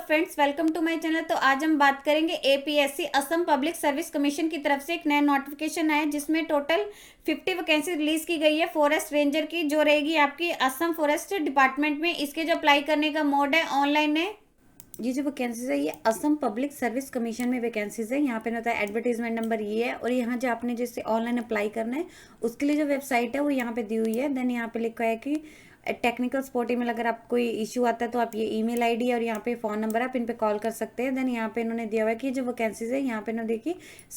Friends, welcome to my channel. तो आज हम बात करेंगे APSC Assam public service commission की तरफ से एक नया नोटिफिकेशन आया जिसमें टोटल 50 वैकेंसी रिलीज की गई है फॉरेस्ट रेंजर की, जो रहेगी आपकी असम फॉरेस्ट डिपार्टमेंट में। इसके जो अप्लाई करने का मोड है ऑनलाइन है। ये जो वैकेंसीज है ये असम पब्लिक सर्विस कमीशन में वैकेंसीज है। यहाँ पे होता है एडवर्टीजमेंट नंबर ये है, और यहाँ जो आपने जैसे ऑनलाइन अप्लाई करना है उसके लिए जो वेबसाइट है वो यहाँ पे दी हुई है। देन यहाँ पे लिखा है कि टेक्निकल सपोर्ट ईमेल, अगर आप कोई इशू आता है तो आप ये ईमेल आईडी और यहाँ पे फ़ोन नंबर आप इन पे कॉल कर सकते हैं। देन यहाँ पे इन्होंने दिया हुआ है कि जो वैकेंसीज है यहाँ पे इन्होंने देखी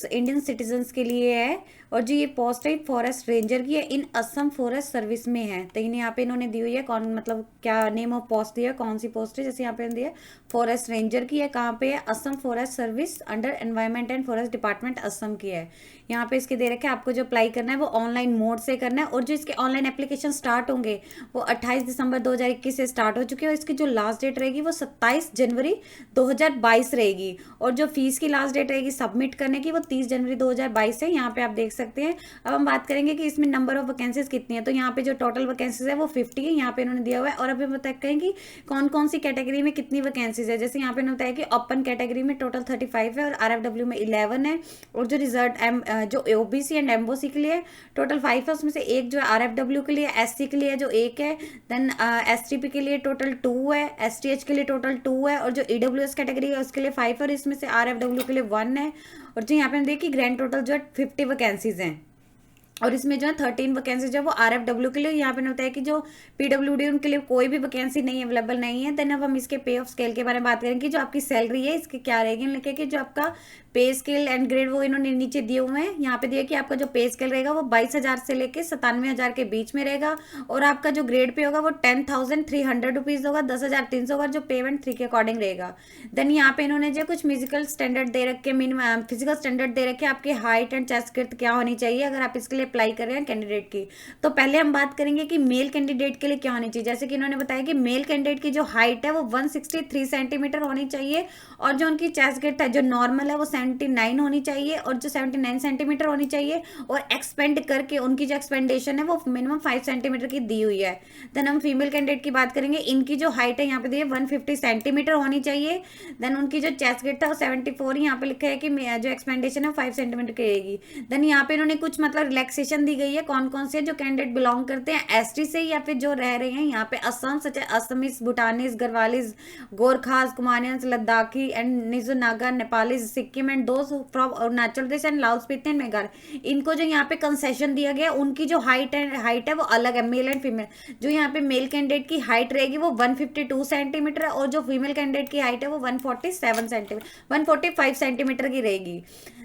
इंडियन सिटीजन्स के लिए है, और जो ये पोस्ट है फॉरेस्ट रेंजर की है, इन असम फॉरेस्ट सर्विस में है। तो इन यहाँ पे इन्होंने दी हुई है कौन, मतलब क्या नेम ऑफ पोस्ट दिया है, कौन सी पोस्ट है। जैसे यहाँ पे दिया फॉरेस्ट रेंजर की है, कहाँ पे है, Assam forest service under environment and forest department Assam की है। यहाँ पे इसके दे रखे आपको जो अप्लाई करना है वो ऑनलाइन मोड से करना है, और जो इसके ऑनलाइन एप्लीकेशन स्टार्ट होंगे वो 28 दिसंबर 2021 से स्टार्ट हो चुके हैं, और इसकी जो लास्ट डेट रहेगी वो 27 जनवरी 2022 रहेगी, और जो फीस की लास्ट डेट रहेगी सबमिट करने की वो 30 जनवरी 2022 है। यहाँ पे आप देख सकते हैं। अब हम बात करेंगे कि इसमें नंबर ऑफ वैकेंसीज कितनी है। तो यहाँ पे जो टोटल वैकेंसीज है वो 50 है, यहाँ पे इन्होंने दिया हुआ है। और अभी हम बताएं कि कौन कौन सी कैटेगरी में कितनी वैकेंसीज है। जैसे यहाँ पे इन्होंने बताया कि ओपन कैटेगरी में टोटल 35 है, और आरएफडब्ल्यू में 11 है, और जो रिजर्व जो ओबीसी एंड एमओसी के लिए टोटल 5 है, उसमें से एक जो है आरएफडब्ल्यू के लिए, एससी के लिए जो एक है, देन एसटीपी के लिए टोटल 2 है, एसटीएच के लिए टोटल 2 है, और जो ईडब्ल्यूएस कैटेगरी है उसके लिए 5 है, और इसमें से आरएफडब्ल्यू के लिए 1 है। और जो यहाँ पे हम देखिए ग्रैंड टोटल जो है 50 वैकेंसीज हैं, और इसमें जो है 13 वैकेंसी जो है वो आरएफडब्ल्यू के लिए। यहाँ पे होता है कि जो पीडब्ल्यूडी उनके लिए कोई भी वैकेंसी नहीं अवेलेबल नहीं है। देन अब हम इसके पे ऑफ स्केल के बारे में बात करेंगे कि जो आपकी सैलरी है इसकी क्या रहेगी। लिखे कि जो आपका पे स्केल एंड ग्रेड वो इन्होंने नीचे दिए हुए हैं। यहाँ पे दिया कि आपका जो पे स्केल रहेगा वो 22,000 से लेके 97,000 के बीच में रहेगा, और आपका जो ग्रेड पे होगा वो 10,300 रुपीज़ होगा, 10,300 होगा, जो पेमेंट 3 के अकॉर्डिंग रहेगा। देन यहाँ पे इन्होंने जो कुछ म्यूजिकल स्टैंडर्ड दे रखे, मिनिमम फिजिकल स्टैंडर्ड दे रखे, आपकी हाइट एंड चेस्ट गिर्थ क्या होनी चाहिए अगर आप इसके लिए अप्लाई कर रहे हैं कैंडिडेट की। तो पहले हम बात करेंगे कि मेल कैंडिडेट के लिए क्या होनी चाहिए। जैसे कि इन्होंने बताया कि मेल कैंडिडेट की जो हाइट है वो 163 सेंटीमीटर होनी चाहिए, और जो उनकी चेस्ट गिर्थ है जो नॉर्मल है वो 79 होनी चाहिए, और जो 79 सेंटीमीटर होनी चाहिए, और एक्सपेंड करके उनकी जो एक्सपेंडेशन है वो मिनिमम 5 सेंटीमीटर की दी हुई है। देन हम फीमेल कैंडिडेट की बात करेंगे। इनकी जो हाइट है यहाँ पे दी है 150 सेंटीमीटर होनी चाहिए। देन उनकी जो चेस्ट गिर्थ है वो 74, यहाँ पे लिखा है कि जो एक्सपेंडेशन है 5 सेंटीमीटर की रहेगी। देन यहाँ पे इन्होंने कुछ मतलब रिलैक्सेशन दी गई है कौन कौन से जो कैंडिडेट बिलोंग करते हैं एसटी से, या फिर जो रह रहे हैं यहाँ पे असम, सच असमीज, भूटानीज, गढ़वालीज, गोरखास, कुमानियंस, लद्दाखी एंड निजो नागा, नेपालीज, सिक्किम एंड दोस्त from Arunachal Pradesh and Lahaul Spiti and Meghalaya. इनको जो यहाँ पे कंसेशन दिया गया उनकी जो हाइट है वो अलग है, मेल एंड फीमेल। जो यहाँ पे मेल कैंडिडेट की हाइट रहेगी वो 152 सेंटीमीटर है, और जो फीमेल कैंडिडेट की हाइट है वो 147 सेंटीमीटर 145 सेंटीमीटर की रहेगी।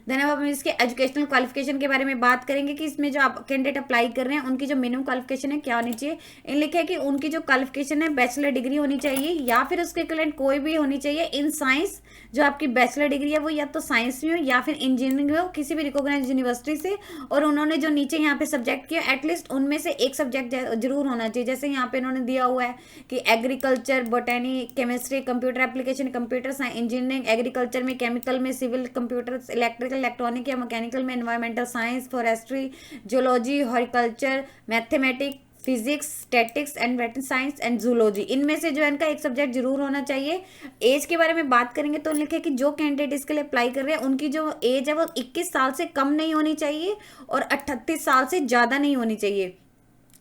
देन अब हम इसके एजुकेशनल क्वालिफिकेशन के बारे में बात करेंगे कि इसमें जो आप कैंडिडेट अप्लाई कर रहे हैं उनकी जो मिनिमम क्वालिफिकेशन है क्या होनी चाहिए। इन लिखा है कि उनकी जो क्वालिफिकेशन है बैचलर डिग्री होनी चाहिए, या फिर उसके इक्विवेलेंट कोई भी होनी चाहिए इन साइंस। जो आपकी बैचलर डिग्री है वो या तो साइंस में हो या फिर इंजीनियरिंग में हो, किसी भी रिकॉग्नाइज्ड यूनिवर्सिटी से। और उन्होंने जो नीचे यहाँ पे सब्जेक्ट किया एटलीस्ट उनमें से एक सब्जेक्ट जरूर होना चाहिए। जैसे यहाँ पे इन्होंने दिया हुआ है कि agriculture, botany, chemistry, computer application, computer science, engineering, agriculture में, केमिकल में, सिविल, कंप्यूटर, इलेक्ट्रिकल, इलेक्ट्रॉनिक या मैकेनिकल में, environmental science, forestry, geology, horticulture, mathematics, physics, statics and veterinary science and zoology, इनमें से जो है इनका एक सब्जेक्ट जरूर होना चाहिए। एज के बारे में बात करेंगे तो लिखे कि जो कैंडिडेट इसके लिए अप्लाई कर रहे हैं उनकी जो एज है वो 21 साल से कम नहीं होनी चाहिए, और 38 साल से ज़्यादा नहीं होनी चाहिए।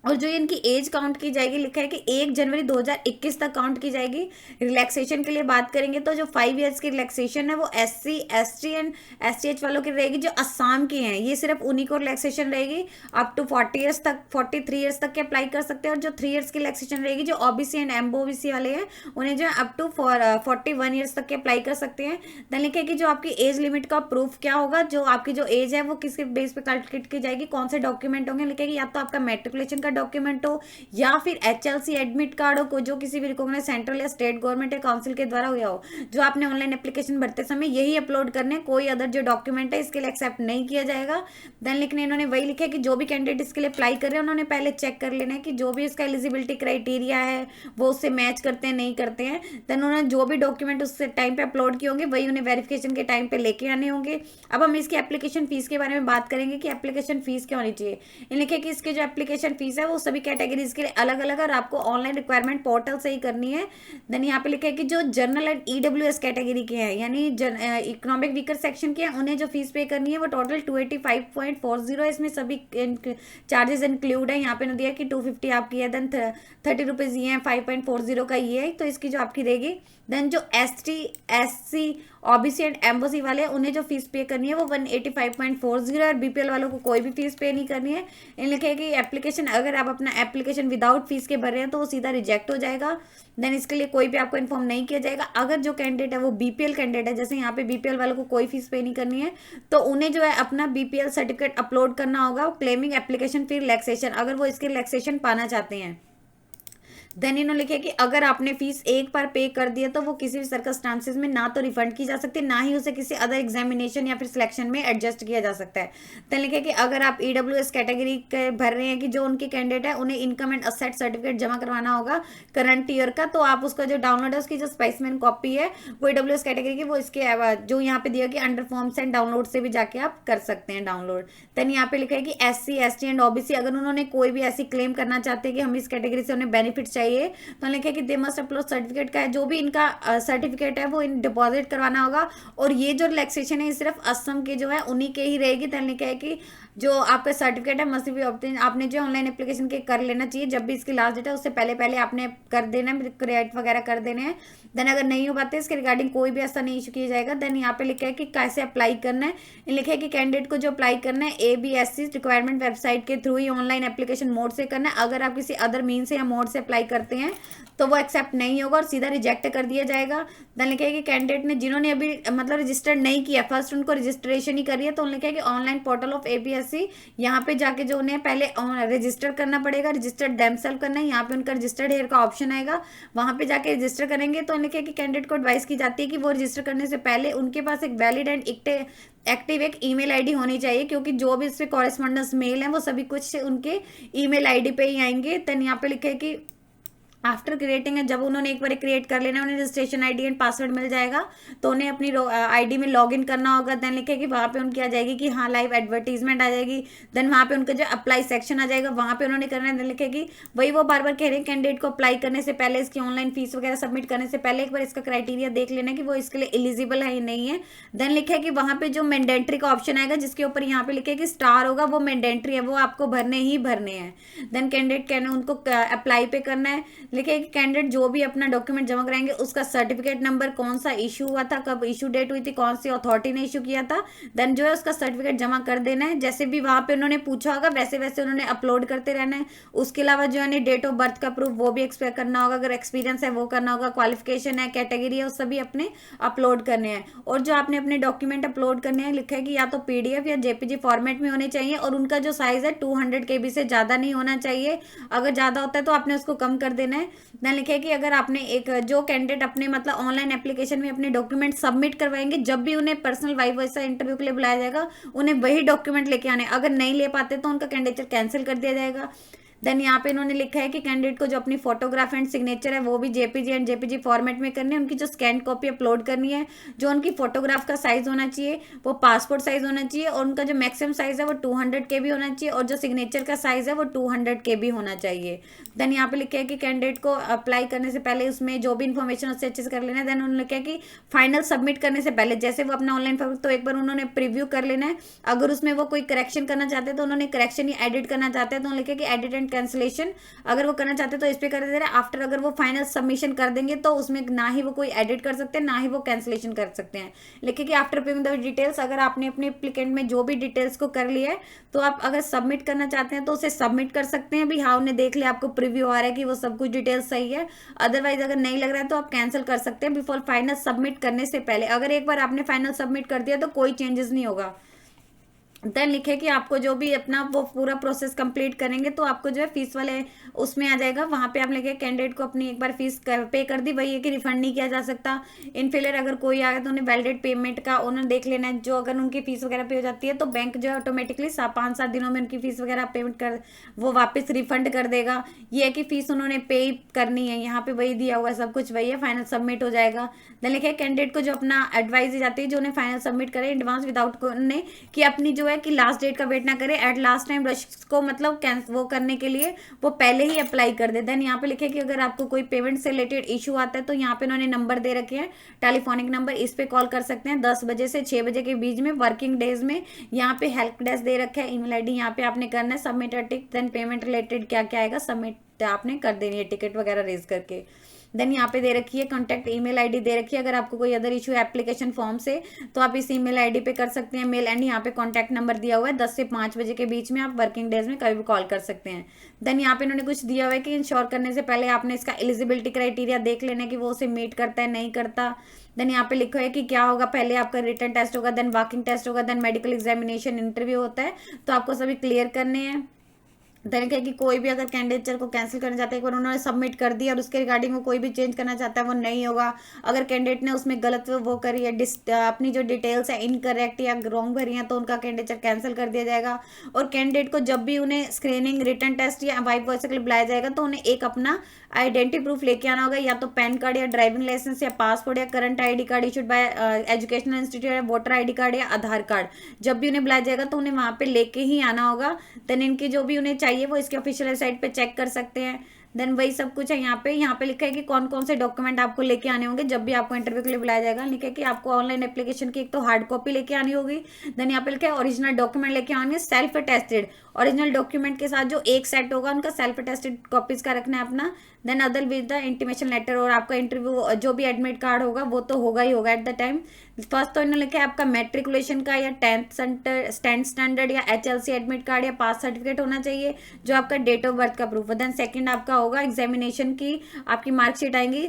और जो इनकी एज काउंट की जाएगी, लिखा है कि 1 जनवरी 2021 तक काउंट की जाएगी। रिलैक्सेशन के लिए बात करेंगे तो जो 5 ईयर्स की रिलैक्सेशन है वो एससी, एसटी एंड एसटीएच वालों की रहेगी जो असम के हैं, ये सिर्फ उन्हीं को रिलैक्सेशन रहेगी। अप टू 40 ईयर्स तक, 43 ईयर्स तक के अप्लाई कर सकते हैं। और जो 3 ईयर्स की रिलैक्सेशन रहेगी जो ओबीसी एंड एमओबीसी वाले हैं उन्हें जो है अप टू 41 ईयर्स तक के अप्लाई कर सकते हैं। देन लिखे कि जो आपकी एज लिमिट का प्रूफ क्या होगा, जो आपकी जो एज है वो किसके बेस पे कैलकुलेट की जाएगी, कौन से डॉक्यूमेंट होंगे। लिखे कि या तो आपका मेट्रिकुलेशन का डॉक्यूमेंट हो, या फिर एचएलसी एडमिट कार्ड हो, जो किसी भी रिकॉग्नाइज सेंट्रल या स्टेट गवर्नमेंट या काउंसिल के द्वारा हुआ हो। जो आपने ऑनलाइन एप्लीकेशन भरते समय यही अपलोड करने, कोई अदर जो डॉक्यूमेंट है इसके लिए एक्सेप्ट नहीं किया जाएगा। देन लिखने इन्होंने वही लिखा है कि जो भी कैंडिडेट इसके लिए अप्लाई कर रहे हैं उन्होंने पहले चेक कर लेना है कि जो भी इसका एलिजिबिलिटी क्राइटेरिया है वो उससे मैच करते हैं नहीं करते हैं। देन उन्होंने जो भी डॉक्यूमेंट उस टाइम पे अपलोड किए होंगे वही उन्हें वेरिफिकेशन के टाइम पे लेके आने होंगे। अब हम इसकी एप्लीकेशन फीस के बारे में बात करेंगे कि एप्लीकेशन फीस क्या होनी चाहिए। इन लिखे कि इसकी जो एप्लीकेशन फीस है है वो सभी कैटेगरीज के लिए अलग अलग है और आपको ऑनलाइन रिक्वायरमेंट पोर्टल से ही करनी है। देन यहाँ पे लिखा है कि जो जनरल एंड ईडब्ल्यूएस कैटेगरी के हैं यानी इकोनॉमिक वीकर सेक्शन के हैं उन्हें जो फीस पे करनी है वो टोटल 285.40 है। इसमें सभी चार्जेस इंक्लूड है। यहाँ पे दिया कि 250 आपकी है, देन 30 रुपीज़ ये है, 5.40 का ये है, तो इसकी जो आपकी रहेगी। देन जो ST SC OBC एंड एम्बोसी वाले हैं उन्हें जो फीस पे करनी है वो 185.40 है और BPL वालों को कोई भी फीस पे नहीं करनी है। इन लिखे कि एप्लीकेशन अगर आप अपना एप्लीकेशन विदाउट फीस के भर रहे हैं तो वो सीधा रिजेक्ट हो जाएगा। देन इसके लिए कोई भी आपको इन्फॉर्म नहीं किया जाएगा। अगर जो कैंडिडेट है वो BPL कैंडिडेट है, जैसे यहाँ पे BPL वालों को कोई फीस पे नहीं करनी है, तो उन्हें जो है अपना BPL सर्टिफिकेट अपलोड करना होगा क्लेमिंग एप्लीकेशन फी रिलैक्सेशन, अगर वो इसके रिलैक्सेशन पाना चाहते हैं। देन इन्होंने लिखा कि अगर आपने फीस एक बार पे कर दिया तो वो किसी भी सर्कमस्टांसेस में ना तो रिफंड की जा सकती है, ना ही उसे किसी अदर एग्जामिनेशन या फिर सिलेक्शन में एडजस्ट किया जा सकता है। देन लिखा कि अगर आप EWS कैटेगरी के भर रहे हैं कि जो उनके कैंडिडेट है उन्हें इनकम एंड असेट सर्टिफिकेट जमा करवाना होगा करंट ईयर का, तो आप उसका जो डाउनलोड है उसकी जो स्पेसिमेन कॉपी है वो EWS कैटेगरी की वो इसके जो यहाँ पे दिया कि अंडर फॉर्म्स एंड डाउनलोड से भी जाके आप कर सकते हैं डाउनलोड। देन यहाँ पे लिखा है कि SC ST एंड OBC अगर उन्होंने कोई भी ऐसी क्लेम करना चाहते हैं कि हम इस कैटेगरी से उन्हें बेनिफिट चाहिए तो लिखा है कि दे मस्ट अपलोड सर्टिफिकेट का है, जो भी इनका सर्टिफिकेट है वो इन डिपॉजिट करवाना होगा। और ये जो रिलैक्सेशन है सिर्फ असम के जो है उन्हीं के ही रहेगी। तो लिखा है कि जो आपका सर्टिफिकेट है मस्ट बी ऑब्टेन, आपने जो ऑनलाइन एप्लीकेशन के कर लेना चाहिए जब भी इसकी लास्ट डेट है उससे पहले पहले आपने कर देना है, क्रिएट वगैरह कर देने हैं। देन अगर नहीं हो पाते इसके रिगार्डिंग कोई भी ऐसा नहीं इशू किया जाएगा। देन यहाँ पे लिखा है कि कैसे अप्लाई करना है। लिखा है कि कैंडिडेट को जो अप्लाई करना है ABSC रिक्वायरमेंट वेबसाइट के थ्रू ही ऑनलाइन एप्लीकेशन मोड से करना है। अगर आप किसी अदर मीन से या मोड से अप्लाई करते हैं तो वो एक्सेप्ट नहीं होगा और सीधा रिजेक्ट कर दिया जाएगा। देन लिखा है कि कैंडिडेट ने जिन्होंने अभी मतलब रजिस्टर्ड नहीं किया, फर्स्ट उनको रजिस्ट्रेशन ही करिए, तो लिखा है कि ऑनलाइन पोर्टल ऑफ ABSC यहाँ पे जाके जो उन्हें पहले रजिस्टर करना पड़ेगा, रजिस्टर्ड देमसेल्फ करना है। यहाँ पे उनका रजिस्टर्ड हेयर का ऑप्शन आएगा, वहाँ पे जाके रजिस्टर करेंगे। तो लिखा है कि कैंडिडेट को एडवाइस की जाती है कि वो रजिस्टर करने से पहले उनके पास एक वैलिड एंड एक्टिव एक ईमेल आईडी होनी चाहिए, क्योंकि जो भी इससे कॉरेस्पॉन्डेंस मेल है वो सभी कुछ उनके ईमेल आईडी पे ही आएंगे। देन यहाँ पे लिखा है कि आफ्टर क्रिएटिंग है, जब उन्होंने एक बार क्रिएट कर लेना उन्हें रजिस्ट्रेशन आईडी एंड पासवर्ड मिल जाएगा तो उन्हें अपनी आईडी में लॉगिन करना होगा। देन लिखे कि वहाँ पे उनकी आ जाएगी कि हाँ लाइव एडवर्टीजमेंट आ जाएगी। देन वहाँ पे उनका जो अप्लाई सेक्शन आ जाएगा वहाँ पे उन्होंने करना है। देन लिखे कि वही वो बार बार कह रहे हैं कैंडिडेट को अप्लाई करने से पहले इसकी ऑनलाइन फीस वगैरह सबमिट करने से पहले एक बार इसका क्राइटेरिया देख लेना कि वो इसके लिए एलिजिबल है या नहीं है। देन लिखा है कि वहाँ पे जो मैंडेटरी का ऑप्शन आएगा जिसके ऊपर यहाँ पे लिखे कि स्टार होगा वो मैंडेटरी है, वो आपको भरने ही भरने हैं। देन कैंडिडेट कहना उनको अप्लाई पे करना है। लिखे कि कैंडिडेट जो भी अपना डॉक्यूमेंट जमा कराएंगे उसका सर्टिफिकेट नंबर, कौन सा इशू हुआ था, कब इशू डेट हुई थी, कौन सी अथॉरिटी ने इशू किया था, देन जो है उसका सर्टिफिकेट जमा कर देना है। जैसे भी वहाँ पे उन्होंने पूछा होगा वैसे वैसे उन्होंने अपलोड करते रहना है। उसके अलावा जो है डेट ऑफ बर्थ का प्रूफ वो भी एक्सपेक्ट करना होगा, अगर एक्सपीरियंस है वो करना होगा, क्वालिफिकेशन है, कैटेगरी है, वो सभी अपने अपलोड करने हैं। और जो आपने अपने डॉक्यूमेंट अपलोड करने हैं लिखा है कि या तो PDF या JPG फॉर्मेट में होने चाहिए और उनका जो साइज है 200 KB से ज़्यादा नहीं होना चाहिए। अगर ज़्यादा होता है तो आपने उसको कम कर देना है। देन लिखा है कि अगर आपने एक जो कैंडिडेट अपने मतलब ऑनलाइन एप्लीकेशन में अपने डॉक्यूमेंट सबमिट करवाएंगे, जब भी उन्हें पर्सनल वाइव वॉइस इंटरव्यू के लिए बुलाया जाएगा उन्हें वही डॉक्यूमेंट लेके आने, अगर नहीं ले पाते तो उनका कैंडिडेचर कैंसिल कर दिया जाएगा। देन यहाँ पे इन्होंने लिखा है कि कैंडिडेट को जो अपनी फोटोग्राफ एंड सिग्नेचर है वो भी JPG एंड JPG फॉर्मेट में करनी है। उनकी जो स्कैन कॉपी अपलोड करनी है, जो उनकी फोटोग्राफ का साइज होना चाहिए वो पासपोर्ट साइज होना चाहिए और उनका जो मैक्सिमम साइज है वो 200 KB होना चाहिए और जो सिग्नेचर का साइज है वो 200 KB होना चाहिए। देन यहाँ पे लिखा है कि कैंडिडेट को अप्लाई करने से पहले उसमें जो भी इन्फॉर्मेशन उससे अच्छे से कर लेना है। देन उन्होंने लिखा है कि फाइनल सबमिट करने से पहले जैसे वो अपना ऑनलाइन फॉर्म तो एक बार उन्होंने प्रीव्यू कर लेना है। अगर उसमें वो कोई करेक्शन करना चाहते हैं तो उन्होंने करेक्शन या एडिट करना चाहते हैं तो लिखा है कि एडिट एंड कैंसिलेशन अगर वो करना चाहते हैं तो इस पे कर दे रहे हैं। आफ्टर अगर वो फाइनल सबमिशन कर देंगे तो उसमें ना ही वो कोई एडिट कर सकते हैं ना ही वो कैंसिलेशन कर सकते हैं। लिखिए कि आफ्टर पेइंग द डिटेल्स, अगर आपने अपने एप्लीकेंट में जो भी डिटेल्स को कर लिया है तो आप अगर सबमिट करना चाहते हैं तो उसे सबमिट कर सकते हैं। भी हाँ उन्हें देख लिया, आपको प्रीव्यू आ रहा है कि वो सब कुछ डिटेल्स सही है। अदरवाइज अगर नहीं लग रहा है तो आप कैंसिल कर सकते हैं बिफोर फाइनल सबमिट करने से पहले। अगर एक बार आपने फाइनल सबमिट कर दिया तो कोई चेंजेस नहीं होगा। देन लिखे कि आपको जो भी अपना वो पूरा प्रोसेस कंप्लीट करेंगे तो आपको जो है फीस वाले उसमें आ जाएगा। वहाँ पे आप लिखे कैंडिडेट को अपनी एक बार फीस पे कर दी, वही है कि रिफंड नहीं किया जा सकता। इन फेलियर अगर कोई आ गया तो उन्हें वैलिडेट पेमेंट का उन्होंने देख लेना है। जो अगर उनकी फीस वगैरह पे हो जाती है तो बैंक जो है ऑटोमेटिकली 5-7 दिनों में उनकी फीस वगैरह पेमेंट कर वो वापस रिफंड कर देगा। ये है कि फीस उन्होंने पे करनी है, यहाँ पे वही दिया हुआ है, सब कुछ वही है। फाइनल सबमिट हो जाएगा। देन लिखे कैंडिडेट को जो अपना एडवाइस दी जाती है जो उन्हें फाइनल सबमिट करे एडवांस विदाउट ने कि अपनी जो जो है कि लास्ट डेट का वेट ना करें, एट लास्ट टाइम रश को मतलब वो करने के लिए वो पहले ही अप्लाई कर दे। देन यहाँ पे लिखे कि अगर आपको कोई पेमेंट से रिलेटेड इशू आता है तो यहाँ पे उन्होंने नंबर दे रखे हैं, टेलीफोनिक नंबर, इस पे कॉल कर सकते हैं 10 बजे से 6 बजे के बीच में वर्किंग डेज में। यहाँ पे हेल्प डेस्क दे रखा है, ईमेल आईडी यहाँ पे आपने करना है, submit a tick, then payment related क्या क्या आएगा सबमिट आपने कर देनी है टिकट वगैरह रेज करके। देन यहाँ पे दे रखी है कॉन्टैक्ट ईमेल आईडी दे रखी है, अगर आपको कोई अदर इशू है एप्लीकेशन फॉर्म से तो आप इस ईमेल आईडी पे कर सकते हैं मेल, एंड यहाँ पे कॉन्टैक्ट नंबर दिया हुआ है 10 से 5 बजे के बीच में आप वर्किंग डेज में कभी भी कॉल कर सकते हैं। देन यहाँ पे इन्होंने कुछ दिया हुआ है कि इंश्योर करने से पहले आपने इसका एलिजिबिलिटी क्राइटेरिया देख लेना है कि वो उसे मीट करता है नहीं करता। देन यहाँ पे लिखा है कि क्या होगा, पहले आपका रिटन टेस्ट होगा, देन वॉकिंग टेस्ट होगा, देन मेडिकल एग्जामिनेशन इंटरव्यू होता है, तो आपको सभी क्लियर करने हैं। देन क्या कि कोई भी अगर कैंडिडेचर को कैंसिल करना चाहता है, एक बार उन्होंने सबमिट कर दिया और उसके रिगार्डिंग वो कोई भी चेंज करना चाहता है वो नहीं होगा। अगर कैंडिडेट ने उसमें गलत वो करी है, अपनी जो डिटेल्स है इनकरेक्ट या रॉन्ग भरी है, तो उनका कैंडिडेचर कैंसिल कर दिया जाएगा। और कैंडिडेट को जब भी उन्हें स्क्रीनिंग, रिटन टेस्ट या वाइफ वॉइस के लिए बुलाया जाएगा तो उन्हें एक अपना आइडेंटिटी प्रूफ लेके आना होगा, या तो पैन कार्ड या ड्राइविंग लाइसेंस या पासपोर्ट या current ID card issued by educational institute या वोटर आईडी कार्ड या आधार कार्ड। जब भी उन्हें बुलाया जाएगा तो उन्हें वहां पे लेके ही आना होगा। देन इनकी जो भी उन्हें चाहिए वो इसके ऑफिशियल वेबसाइट पे चेक कर सकते हैं। देन वही सब कुछ है। यहाँ पे लिखा है कि कौन कौन से डॉक्यूमेंट आपको लेके आने होंगे जब भी आपको इंटरव्यू के लिए बुलाया जाएगा। लिखा है कि आपको ऑनलाइन एप्लीकेशन की एक तो हार्ड कॉपी लेके आनी होगी। देन यहाँ पे लिखा है ओरिजिनल डॉक्यूमेंट लेके आएंगे, सेल्फ अटेस्टेड ओरिजिनल डॉक्यूमेंट के साथ जो एक सेट होगा उनका सेल्फ अटेस्टेड कॉपीज का रखना है अपना। Then other with the intimation letter, और आपका इंटरव्यू जो भी एडमिट कार्ड होगा वो तो होगा ही होगा एट द टाइम। फर्स्ट तो इन्होंने लिखा है आपका मैट्रिकुलेशन का या 10th स्टैंडर्ड या HLC एडमिट कार्ड या पास सर्टिफिकेट होना चाहिए जो आपका डेट ऑफ बर्थ का प्रूफ है। देन सेकंड आपका होगा एग्जामिनेशन की आपकी मार्कशीट आएंगी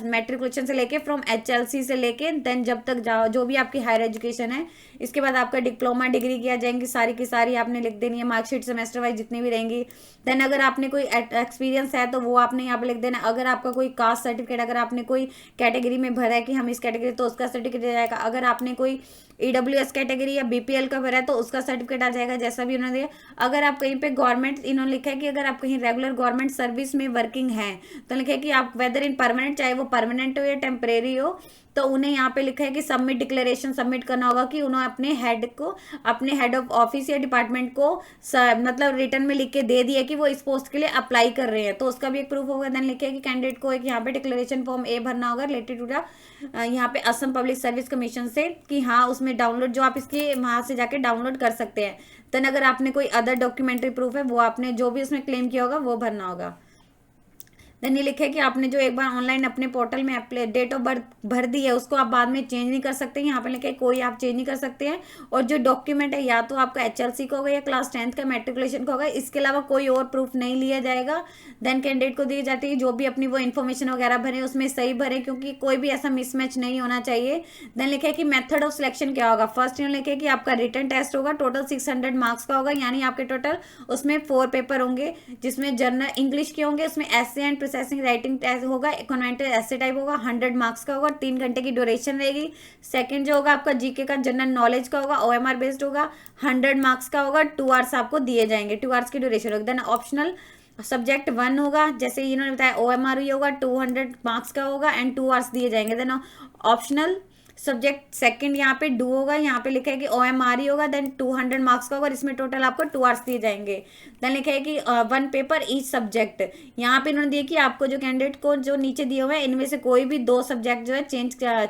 मैट्रिकुलेशन से लेके फ्रॉम HLC से लेके देन जब तक जाओ जो भी आपकी हायर एजुकेशन है। इसके बाद आपका डिप्लोमा डिग्री किया जाएंगी सारी की सारी आपने लिख देनी है, मार्कशीट सेमेस्टर वाइज जितनी भी रहेंगी। देन अगर आपने कोई एक्सपीरियंस है तो वो आपने यहाँ पे लिख देना। अगर आपका कोई कास्ट सर्टिफिकेट, अगर आपने कोई कैटेगरी में भरा है कि हम इस कैटेगरी, तो उसका सर्टिफिकेट दिया जाएगा। अगर आपने कोई EWS कैटेगरी या BPL का भरा है तो उसका सर्टिफिकेट आ जाएगा जैसा भी उन्होंने दिया। अगर आप कहीं पे गवर्नमेंट, इन्होंने लिखा है कि अगर आप कहीं रेगुलर गवर्नमेंट सर्विस में वर्किंग है तो लिखा है कि आप वेदर इन परमानेंट, चाहे वो परमानेंट हो या टेम्परेरी हो, तो उन्हें यहाँ पे लिखा है कि सबमिट डिक्लेरेशन सबमिट करना होगा कि उन्होंने अपने हेड को, अपने हेड ऑफ ऑफिस या डिपार्टमेंट को मतलब रिटर्न में लिख के दे दिया कि वो इस पोस्ट के लिए अप्लाई कर रहे हैं, तो उसका भी एक प्रूफ होगा। देन लिखे कि कैंडिडेट को एक यहाँ पे डिक्लेरेशन फॉर्म A भरना होगा रिलेटेड टू यहाँ पे असम पब्लिक सर्विस कमीशन से, कि हाँ उसमें डाउनलोड जो आप इसके वहां से जाके डाउनलोड कर सकते हैं। देन अगर आपने कोई अदर डॉक्यूमेंट्री प्रूफ है वो आपने जो भी उसमें क्लेम किया होगा वो भरना होगा। देन ये लिखा है कि आपने जो एक बार ऑनलाइन अपने पोर्टल में डेट ऑफ बर्थ भर दी है उसको आप बाद में चेंज नहीं कर सकते। यहाँ पे लिखा है कोई आप चेंज नहीं कर सकते हैं। और जो डॉक्यूमेंट है या तो आपका HLC का होगा या क्लास 10th का मैट्रिकुलेशन का होगा, इसके अलावा कोई और प्रूफ नहीं लिया जाएगा। देन कैंडिडेट को दी जाती है जो भी अपनी वो इन्फॉर्मेशन वगैरह भरे उसमें सही भरे, क्योंकि कोई भी ऐसा मिसमैच नहीं होना चाहिए। देन लिखा है कि मेथड ऑफ सिलेक्शन क्या होगा। फर्स्ट इन्होंने लिखा है कि आपका रिटन टेस्ट होगा, टोटल 600 मार्क्स का होगा, यानी आपके टोटल उसमें 4 पेपर होंगे जिसमें जनरल इंग्लिश के होंगे, उसमें एसे एंड प्रोसेसिंग राइटिंग होगा, कॉन्वेंटल ऐसे टाइप होगा, 100 मार्क्स का होगा, 3 घंटे की ड्यूरेशन रहेगी। सेकंड जो होगा आपका जीके का जनरल नॉलेज का होगा, OMR बेस्ड होगा, 100 मार्क्स का होगा, 2 आवर्स आपको दिए जाएंगे, 2 आवर्स की ड्यूरेशन होगी। देन ऑप्शनल सब्जेक्ट 1 होगा, जैसे इन्होंने बताया OMR ही होगा, 200 मार्क्स का होगा एंड 2 आवर्स दिए जाएंगे। देन ऑप्शनल सब्जेक्ट सेकंड यहाँ पे डू होगा, यहाँ पे लिखा है कि OMR ही होगा, देन 200 मार्क्स का होगा, इसमें टोटल आपको 2 आवर्स दिए जाएंगे। देन लिखा है कि 1 पेपर ईच सब्जेक्ट, यहाँ पे इन्होंने दिया कि आपको जो कैंडिडेट को जो नीचे दिए हुए हैं इनमें से कोई भी 2 सब्जेक्ट जो है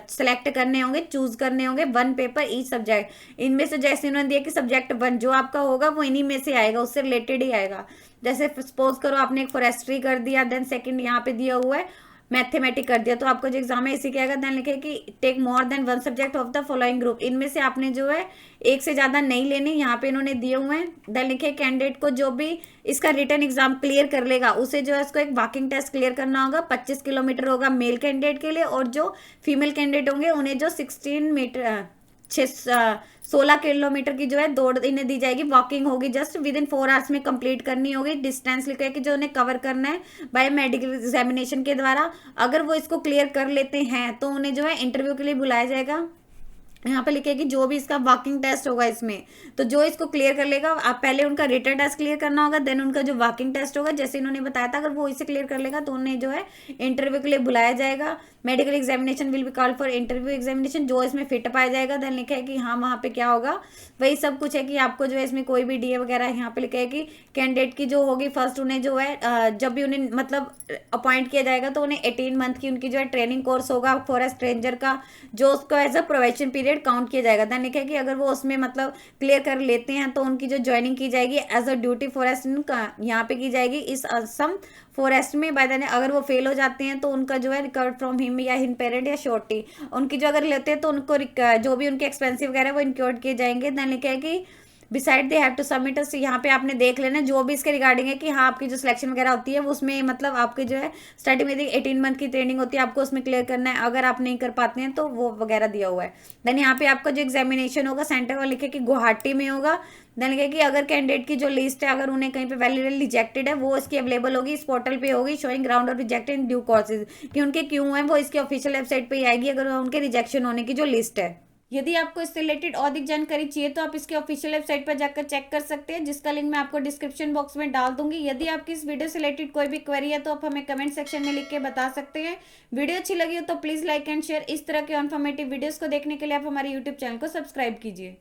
सेलेक्ट करने होंगे, चूज करने होंगे, 1 पेपर ईच सब्जेक्ट। इनमें से जैसे इन्होंने दिया कि सब्जेक्ट 1 जो आपका होगा वो इन्हीं में से आएगा, उससे रिलेटेड ही आएगा। जैसे सपोज करो आपने एक फॉरेस्ट्री कर दिया, देन सेकंड यहाँ पे दिया हुआ है मैथमेटिक कर दिया, तो आपका जो एग्जाम है इसी के आएगा। देन लिखे कि take more than 1 subject of the following group, इनमें से आपने जो है एक से ज्यादा नहीं लेने, यहाँ पे इन्होंने दिए हुए हैं। देन लिखे कैंडिडेट को जो भी इसका रिटन एग्जाम क्लियर कर लेगा उसे जो है इसको एक वॉकिंग टेस्ट क्लियर करना होगा, 25 किलोमीटर होगा मेल कैंडिडेट के लिए, और जो फीमेल कैंडिडेट होंगे उन्हें जो 16 किलोमीटर की जो है दौड़ इन्हें दी जाएगी, वॉकिंग होगी, जस्ट विद इन 4 आवर्स में कंप्लीट करनी होगी। डिस्टेंस लिखा है कि जो उन्हें कवर करना है बाय मेडिकल एग्जामिनेशन के द्वारा। अगर वो इसको क्लियर कर लेते हैं तो उन्हें जो है इंटरव्यू के लिए बुलाया जाएगा। यहाँ पे लिखे कि जो भी इसका वॉकिंग टेस्ट होगा इसमें, तो जो इसको क्लियर कर लेगा, आप पहले उनका रिटन टेस्ट क्लियर करना होगा, देन उनका जो वॉकिंग टेस्ट होगा जैसे इन्होंने बताया था, अगर वो इसे क्लियर कर लेगा तो उन्हें जो है इंटरव्यू के लिए बुलाया जाएगा। Medical examination will be called for interview examination, जो इसमें फिट पाया जाएगा। देन लिखा है कि हाँ वहाँ पे क्या होगा, वही सब कुछ है कि आपको जो है इसमें कोई भी डीए वगैरह, यहाँ पे लिखा है कि कैंडिडेट की जो होगी फर्स्ट उन्हें जो है जब भी उन्हें मतलब अपॉइंट किया जाएगा तो उन्हें 18 मंथ की उनकी जो है ट्रेनिंग कोर्स होगा फॉर ए स्ट्रेंजर का, जो उसको as a probation period count किया जाएगा। देन लिखा है कि अगर वो उसमें मतलब क्लियर कर लेते हैं तो उनकी जो ज्वाइनिंग की जाएगी एज अ ड्यूटी फॉरेस्ट यहाँ पे की जाएगी इस असम फॉरेस्ट में। बाय द अगर वो फेल हो जाते हैं तो उनका जो है रिकवर्ड फ्रॉम हिम या हिन पेरेंट या शॉर्टी, उनकी जो अगर लेते हैं तो उनको जो भी उनके एक्सपेंसिव वगैरह वो इंक्योर्ड किए जाएंगे। देन लिखा है कि beside they have to submit us, यहाँ पे आपने देख लेना जो भी इसके रिगार्डिंग है कि हाँ आपकी जो सिलेक्शन वगैरह होती है वो उसमें मतलब आपके जो है स्टार्टिंग में 18 मंथ की ट्रेनिंग होती है, आपको उसमें क्लियर करना है। अगर आप नहीं कर पाते हैं तो वो वगैरह दिया हुआ है। देन यहाँ पे आपका जो एग्जामिनेशन होगा सेंटर वो लिखे कि गुवाहाटी में होगा। देन लिखे कि अगर कैंडिडेट की जो लिस्ट है अगर उन्हें कहीं पे वैलिडली रिजेक्टेड है वो इसकी अवेलेबल होगी, इस पोर्टल पे होगी, showing ground of rejected in due causes, कि उनके क्यों है वो इसकी ऑफिशियल वेबसाइट पे ही आएगी अगर उनके रिजेक्शन होने की जो लिस्ट है। यदि आपको इससे रिलेटेड और अधिक जानकारी चाहिए तो आप इसके ऑफिशियल वेबसाइट पर जाकर चेक कर सकते हैं, जिसका लिंक मैं आपको डिस्क्रिप्शन बॉक्स में डाल दूंगी। यदि आपकी इस वीडियो से रिलेटेड कोई भी क्वेरी है तो आप हमें कमेंट सेक्शन में लिख के बता सकते हैं। वीडियो अच्छी लगी हो तो प्लीज़ लाइक एंड शेयर। इस तरह के इन्फॉर्मेटिव वीडियोज़ को देखने के लिए आप हमारे यूट्यूब चैनल को सब्सक्राइब कीजिए।